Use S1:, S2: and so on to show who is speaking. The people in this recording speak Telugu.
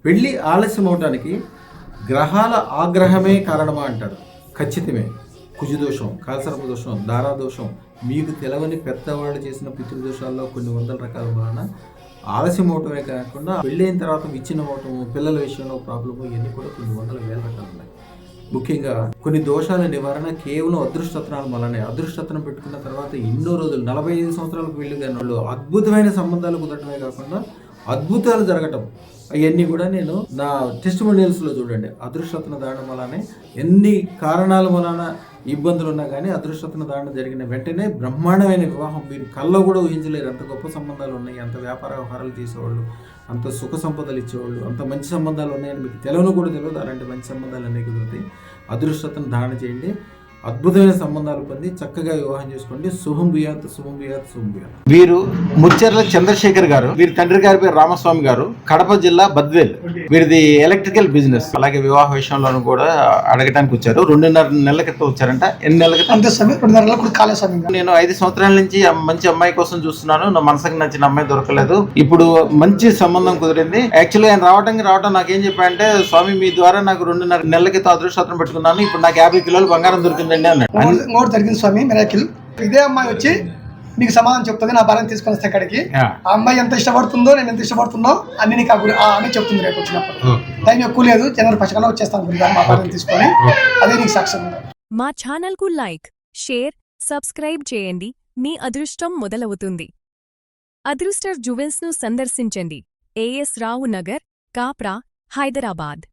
S1: పెళ్లి ఆలస్యం అవడానికి గ్రహాల ఆగ్రహమే కారణమా అంటారు. ఖచ్చితమే. కుజదోషం, కాలసర్ప దోషం, దారాదోషం, మీకు తెలవని పెద్దవాళ్ళు చేసిన పితృదోషాల్లో కొన్ని వందల రకాల వలన ఆలస్యం అవటమే కాకుండా పెళ్ళైన తర్వాత విచ్ఛిన్నం అవటము, పిల్లల విషయంలో ప్రాబ్లము, ఇవన్నీ కూడా కొన్ని వందల వేల రకాలు ఉన్నాయి. ముఖ్యంగా కొన్ని దోషాల నివారణ కేవలం అదృష్టత్నాల వల్లనే. అదృష్టత్నం పెట్టుకున్న తర్వాత ఎన్నో రోజులు 45 సంవత్సరాలకు పెళ్లి కాని వాళ్ళు అద్భుతమైన సంబంధాలు కుదరటమే కాకుండా అద్భుతాలు జరగటం, అవన్నీ కూడా నేను నా టెస్టిమోనియల్స్లో చూడండి. అదృష్టత్న దానం వలనే ఎన్ని కారణాల వలన ఇబ్బందులు ఉన్నా కానీ అదృష్టత్న దానం జరిగిన వెంటనే బ్రహ్మాండమైన వివాహం మీరు కల్లో కూడా ఊహించలేరు. అంత గొప్ప సంబంధాలు ఉన్నాయి, అంత వ్యాపార వ్యవహారాలు చేసేవాళ్ళు, అంత సుఖ సంపదలు ఇచ్చేవాళ్ళు, అంత మంచి సంబంధాలు ఉన్నాయని మీకు తెలియను కూడా తెలియదు. అలాంటి మంచి సంబంధాలు అన్నీ కుదురుతాయి. అదృష్టతను ధారణ చేయండి, అద్భుతమైన సంబంధాలు పొంది చక్కగా వివాహం చేసుకోండి. శుభం భూయాత్, శుభం భూయాత్, శుభం భూయాత్. వీరు ముచ్చెర్ల చంద్రశేఖర్ గారు, వీరి తండ్రి గారి పేరు రామస్వామి గారు, కడప జిల్లా బద్వేల్. వీరిది electrical business. అలాగే వివాహ విషయంలోనూ కూడా అడగటానికి వచ్చారు. 2.5 నెలల క్రితం వచ్చారంట. ఎన్ని నెలల క్రితం?
S2: అంతే స్వామి, 2.5 నెలలు కాలే స్వామి.
S1: నేను 5 సంవత్సరాల నుంచి మంచి అమ్మాయి కోసం చూస్తున్నాను. నా మనసుకు నచ్చిన అమ్మాయి దొరకలేదు. ఇప్పుడు మంచి సంబంధం కుదిరింది. యాక్చువల్లీ ఆయన రావటం నాకేం చెప్పారంటే, స్వామి మీ ద్వారా నాకు 2.5 నెలల క్రితం అదృష్టం పెట్టుకున్నాను, ఇప్పుడు నాకు 50 కిలోలు బంగారం దొరికిందండి అన్నాడు.
S2: ఇంకోటి జరిగింది స్వామి, మిరాకిల్. ఇదే అమ్మాయి వచ్చి నీకు సమాధానం చెప్తుంది, నా భార్యను తీసుకొని వస్తే అక్కడికి. ఆ అమ్మాయి ఎంత ఇష్టపడుతుందో, నేను ఎంత ఇష్టపడుతుందో అన్ని నీకు ఆమె చెప్తుంది రేపు వచ్చినప్పుడు. టైం ఎక్కువ లేదు, జనవరి 1 వచ్చేస్తాను గురించి మా భార్యను తీసుకొని. అదే నీకు సాక్ష్యం.
S3: మా ఛానల్ కు లైక్, షేర్, సబ్స్క్రైబ్ చేయండి. మీ అదృష్టం మొదలవుతుంది. అదృష్టర్ జువెల్స్ ను సందర్శించండి. AS రావు నగర్, కాప్రా, హైదరాబాద్.